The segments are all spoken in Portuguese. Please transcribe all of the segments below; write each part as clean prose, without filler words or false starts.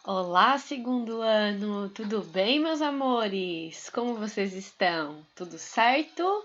Olá, segundo ano! Tudo bem, meus amores? Como vocês estão? Tudo certo?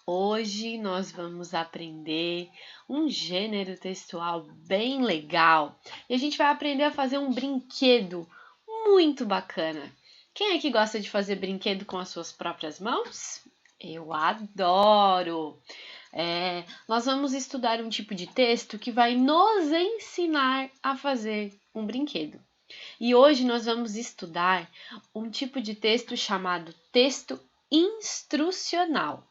Hoje nós vamos aprender um gênero textual bem legal e a gente vai aprender a fazer um brinquedo muito bacana. Quem é que gosta de fazer brinquedo com as suas próprias mãos? Eu adoro! Nós vamos estudar um tipo de texto que vai nos ensinar a fazer um brinquedo. E hoje nós vamos estudar um tipo de texto chamado texto instrucional.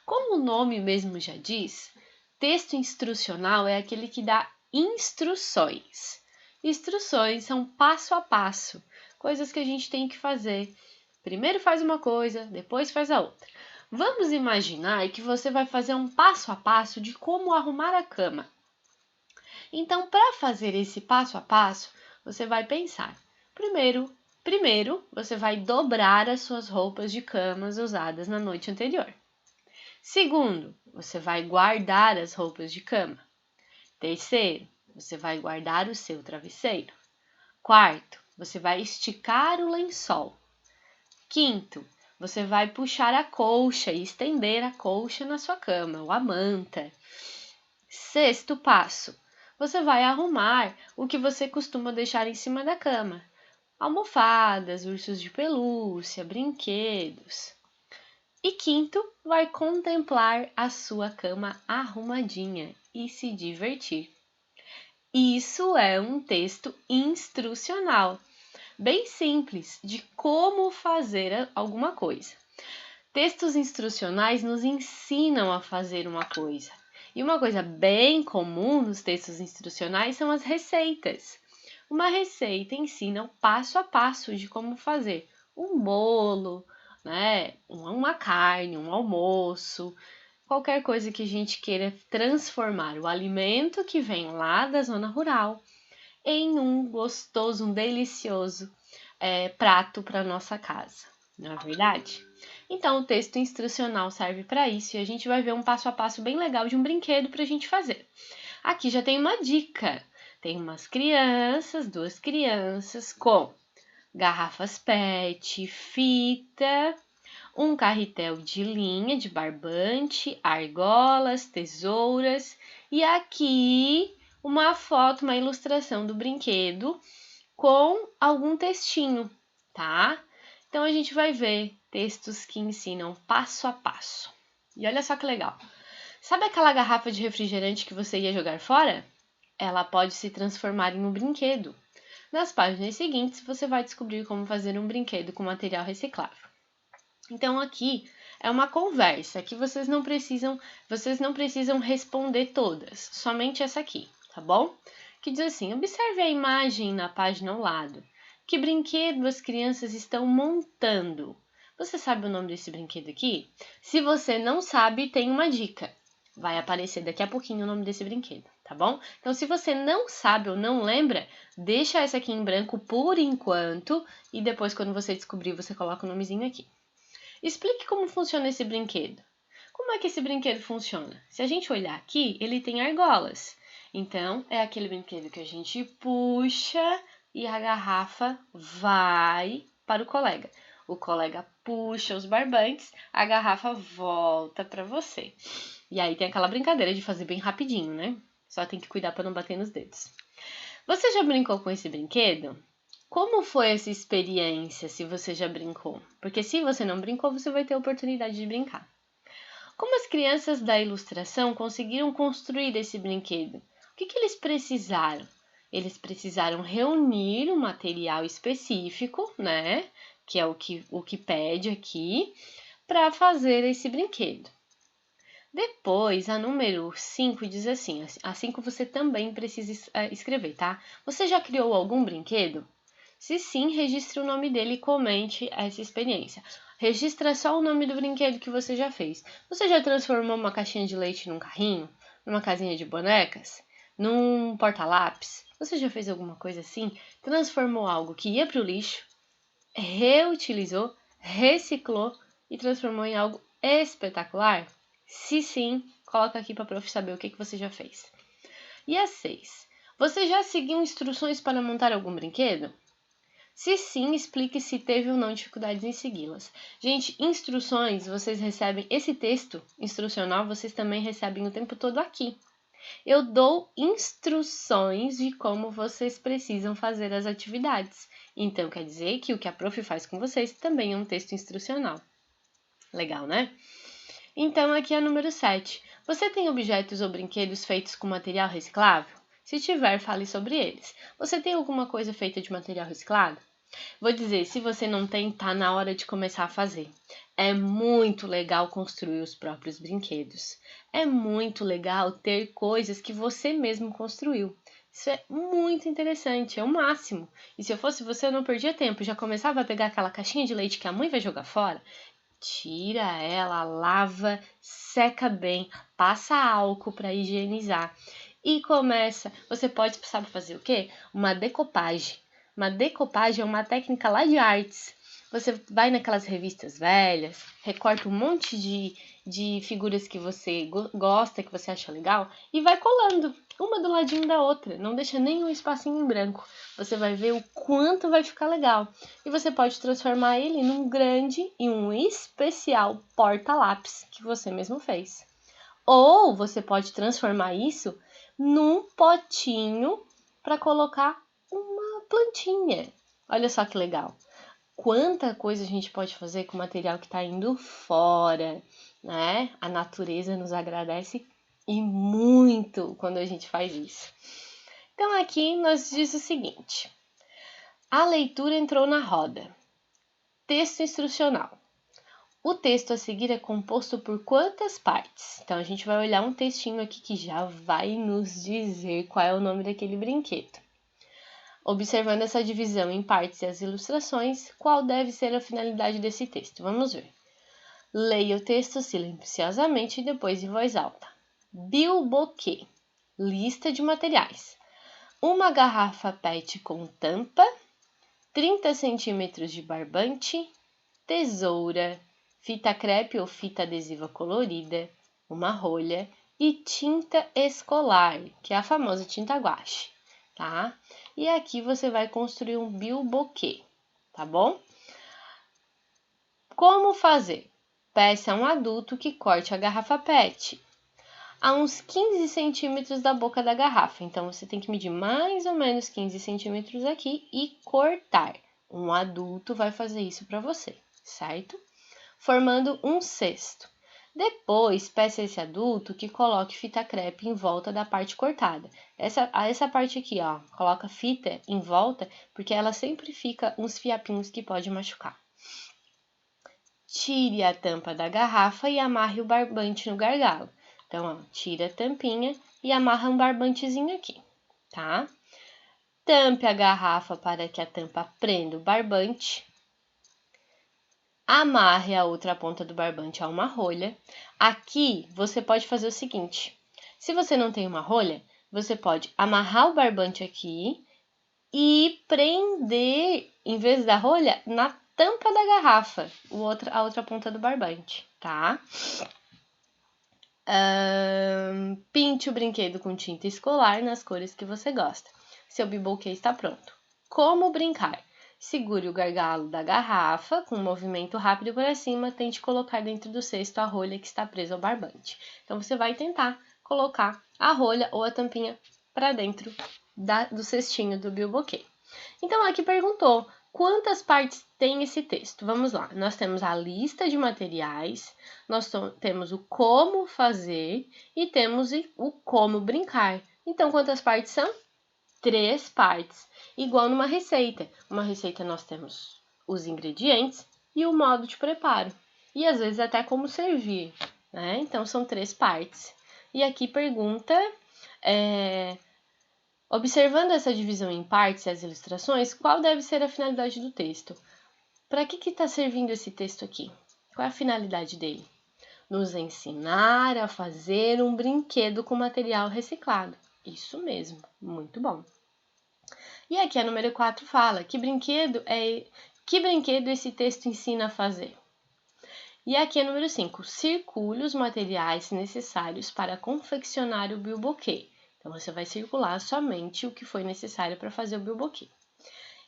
Como o nome mesmo já diz, texto instrucional é aquele que dá instruções. Instruções são passo a passo, coisas que a gente tem que fazer. Primeiro faz uma coisa, depois faz a outra. Vamos imaginar que você vai fazer um passo a passo de como arrumar a cama. Então, para fazer esse passo a passo, você vai pensar. Primeiro, você vai dobrar as suas roupas de camas usadas na noite anterior. Segundo, você vai guardar as roupas de cama. Terceiro, você vai guardar o seu travesseiro. Quarto, você vai esticar o lençol. Quinto, você vai puxar a colcha e estender a colcha na sua cama, ou a manta. Sexto passo, você vai arrumar o que você costuma deixar em cima da cama. Almofadas, ursos de pelúcia, brinquedos. E quinto, vai contemplar a sua cama arrumadinha e se divertir. Isso é um texto instrucional, bem simples, de como fazer alguma coisa. Textos instrucionais nos ensinam a fazer uma coisa. E uma coisa bem comum nos textos instrucionais são as receitas. Uma receita ensina o passo a passo de como fazer um bolo, uma carne, um almoço, qualquer coisa que a gente queira transformar o alimento que vem lá da zona rural em um gostoso, um delicioso prato para nossa casa, não é verdade? Então, o texto instrucional serve para isso e a gente vai ver um passo a passo bem legal de um brinquedo para a gente fazer. Aqui já tem uma dica. Tem duas crianças com garrafas PET, fita, um carretel de linha de barbante, argolas, tesouras e aqui uma foto, uma ilustração do brinquedo com algum textinho, tá? Então a gente vai ver textos que ensinam passo a passo. E olha só que legal. Sabe aquela garrafa de refrigerante que você ia jogar fora? Ela pode se transformar em um brinquedo. Nas páginas seguintes, você vai descobrir como fazer um brinquedo com material reciclável. Então aqui é uma conversa que vocês não precisam responder todas, somente essa aqui, tá bom? Que diz assim: observe a imagem na página ao lado. Que brinquedo as crianças estão montando? Você sabe o nome desse brinquedo aqui? Se você não sabe, tem uma dica. Vai aparecer daqui a pouquinho o nome desse brinquedo, tá bom? Então, se você não sabe ou não lembra, deixa essa aqui em branco por enquanto e depois, quando você descobrir, você coloca o nomezinho aqui. Explique como funciona esse brinquedo. Como é que esse brinquedo funciona? Se a gente olhar aqui, ele tem argolas. Então, é aquele brinquedo que a gente puxa e a garrafa vai para o colega. O colega puxa os barbantes, a garrafa volta para você. E aí tem aquela brincadeira de fazer bem rapidinho, né? Só tem que cuidar para não bater nos dedos. Você já brincou com esse brinquedo? Como foi essa experiência, se você já brincou? Porque se você não brincou, você vai ter a oportunidade de brincar. Como as crianças da ilustração conseguiram construir esse brinquedo? O que eles precisaram? Eles precisaram reunir um material específico, né? Que é o que pede aqui, para fazer esse brinquedo. Depois, a número 5 diz assim, a 5 você também precisa escrever, tá? Você já criou algum brinquedo? Se sim, registre o nome dele e comente essa experiência. Registra só o nome do brinquedo que você já fez. Você já transformou uma caixinha de leite num carrinho? Numa casinha de bonecas? Num porta-lápis? Você já fez alguma coisa assim? Transformou algo que ia para o lixo, reutilizou, reciclou e transformou em algo espetacular? Se sim, coloca aqui para a prof saber o que você já fez. E a 6. Você já seguiu instruções para montar algum brinquedo? Se sim, explique se teve ou não dificuldades em segui-las. Gente, instruções, vocês recebem esse texto instrucional, vocês também recebem o tempo todo aqui. Eu dou instruções de como vocês precisam fazer as atividades. Então, quer dizer que o que a prof faz com vocês também é um texto instrucional. Legal, né? Então, aqui é o número 7. Você tem objetos ou brinquedos feitos com material reciclável? Se tiver, fale sobre eles. Você tem alguma coisa feita de material reciclado? Vou dizer, se você não tem, tá na hora de começar a fazer. É muito legal construir os próprios brinquedos. É muito legal ter coisas que você mesmo construiu. Isso é muito interessante, é o máximo. E se eu fosse você, eu não perdia tempo. Já começava a pegar aquela caixinha de leite que a mãe vai jogar fora. Tira ela, lava, seca bem, passa álcool para higienizar. E começa, você pode, sabe fazer o quê? Uma decopagem. Uma decopagem é uma técnica lá de artes. Você vai naquelas revistas velhas, recorta um monte de figuras que você gosta, que você acha legal, e vai colando uma do ladinho da outra. Não deixa nenhum espacinho em branco. Você vai ver o quanto vai ficar legal. E você pode transformar ele num grande e um especial porta-lápis que você mesmo fez. Ou você pode transformar isso num potinho para colocar uma plantinha. Olha só que legal. Quanta coisa a gente pode fazer com material que está indo fora, né? A natureza nos agradece e muito quando a gente faz isso. Então aqui nós diz o seguinte: a leitura entrou na roda. Texto instrucional. O texto a seguir é composto por quantas partes? Então, a gente vai olhar um textinho aqui que já vai nos dizer qual é o nome daquele brinquedo. Observando essa divisão em partes e as ilustrações, qual deve ser a finalidade desse texto? Vamos ver. Leia o texto silenciosamente e depois em voz alta. Bilboquet. Lista de materiais. Uma garrafa PET com tampa, 30 centímetros de barbante, tesoura, fita crepe ou fita adesiva colorida, uma rolha e tinta escolar, que é a famosa tinta guache, tá? E aqui você vai construir um bilboquet, tá bom? Como fazer? Peça a um adulto que corte a garrafa PET a uns 15 centímetros da boca da garrafa. Então, você tem que medir mais ou menos 15 centímetros aqui e cortar. Um adulto vai fazer isso para você, certo? Formando um cesto. Depois, peça a esse adulto que coloque fita crepe em volta da parte cortada. Essa parte aqui, ó, coloca fita em volta, porque ela sempre fica uns fiapinhos que pode machucar. Tire a tampa da garrafa e amarre o barbante no gargalo. Então, ó, tira a tampinha e amarra um barbantezinho aqui, tá? Tampe a garrafa para que a tampa prenda o barbante. Amarre a outra ponta do barbante a uma rolha. Aqui, você pode fazer o seguinte. Se você não tem uma rolha, você pode amarrar o barbante aqui e prender, em vez da rolha, na tampa da garrafa, a outra ponta do barbante, tá? Pinte o brinquedo com tinta escolar nas cores que você gosta. Seu bilboquet está pronto. Como brincar? Segure o gargalo da garrafa com um movimento rápido para cima, tente colocar dentro do cesto a rolha que está presa ao barbante. Então, você vai tentar colocar a rolha ou a tampinha para dentro do cestinho do bilboquet. Então, aqui perguntou, quantas partes tem esse texto? Vamos lá, nós temos a lista de materiais, nós temos o como fazer e temos o como brincar. Então, quantas partes são? 3 partes, igual numa receita. Uma receita nós temos os ingredientes e o modo de preparo. E às vezes até como servir, né? Então, são 3 partes. E aqui pergunta... Observando essa divisão em partes e as ilustrações, qual deve ser a finalidade do texto? Para que está servindo esse texto aqui? Qual é a finalidade dele? Nos ensinar a fazer um brinquedo com material reciclado. Isso mesmo, muito bom. E aqui a número 4 fala, que brinquedo esse texto ensina a fazer? E aqui a número 5, circule os materiais necessários para confeccionar o bilboquet. Então, você vai circular somente o que foi necessário para fazer o bilboquet.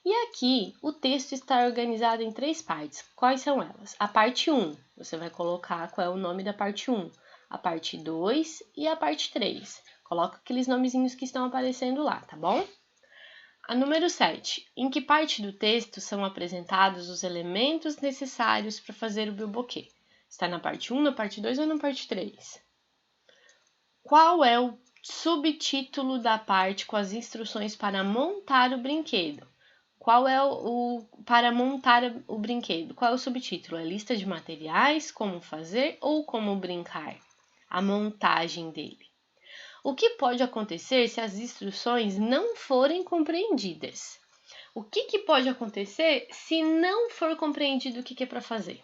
E aqui o texto está organizado em 3 partes. Quais são elas? A parte 1, você vai colocar qual é o nome da parte 1, a parte 2 e a parte 3. Coloca aqueles nomezinhos que estão aparecendo lá, tá bom? A número 7. Em que parte do texto são apresentados os elementos necessários para fazer o bilboquê? Está na parte 1, na parte 2 ou na parte 3? Qual é o subtítulo da parte com as instruções para montar o brinquedo? Qual é para montar o brinquedo? Qual é o subtítulo? É lista de materiais, como fazer ou como brincar? A montagem dele. O que pode acontecer se as instruções não forem compreendidas? O que pode acontecer se não for compreendido o que é para fazer?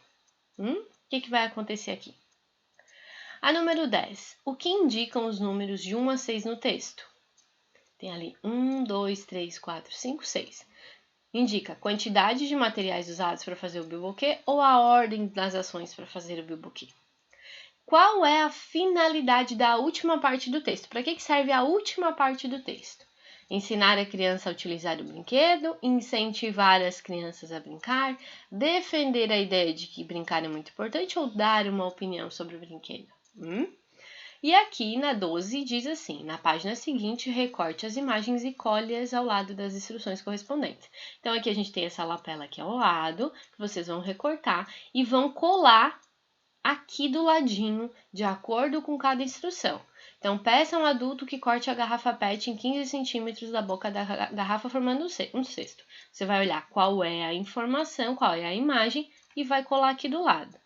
O que vai acontecer aqui? A número 10. O que indicam os números de 1 a 6 no texto? Tem ali 1, 2, 3, 4, 5, 6. Indica a quantidade de materiais usados para fazer o bilboquê ou a ordem das ações para fazer o bilboquê. Qual é a finalidade da última parte do texto? Para que serve a última parte do texto? Ensinar a criança a utilizar o brinquedo, incentivar as crianças a brincar, defender a ideia de que brincar é muito importante ou dar uma opinião sobre o brinquedo. E aqui na 12 diz assim, na página seguinte, recorte as imagens e colhe-as ao lado das instruções correspondentes. Então aqui a gente tem essa lapela aqui ao lado, que vocês vão recortar e vão colar aqui do ladinho, de acordo com cada instrução. Então, peça a um adulto que corte a garrafa PET em 15 centímetros da boca da garrafa, formando um cesto. Você vai olhar qual é a informação, qual é a imagem e vai colar aqui do lado.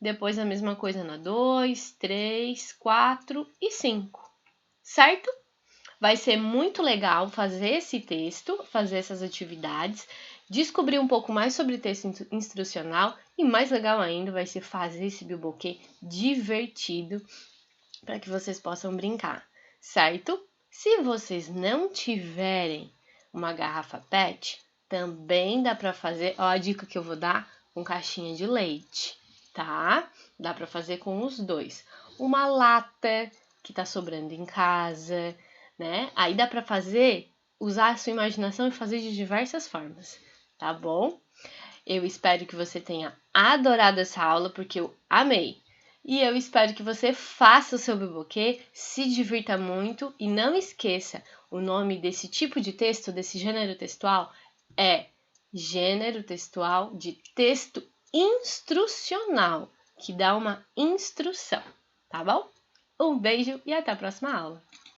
Depois, a mesma coisa na 2, 3, 4 e 5, certo? Vai ser muito legal fazer esse texto, fazer essas atividades, descobrir um pouco mais sobre texto instrucional e mais legal ainda vai ser fazer esse bilboquê divertido para que vocês possam brincar, certo? Se vocês não tiverem uma garrafa PET, também dá para fazer, ó a dica que eu vou dar, com caixinha de leite, tá? Dá para fazer com os dois. Uma lata que tá sobrando em casa, né? Aí dá para usar a sua imaginação e fazer de diversas formas, tá bom? Eu espero que você tenha adorado essa aula, porque eu amei. E eu espero que você faça o seu bilboquê, se divirta muito e não esqueça, o nome desse tipo de texto, desse gênero textual, é gênero textual de texto instrucional, que dá uma instrução, tá bom? Um beijo e até a próxima aula!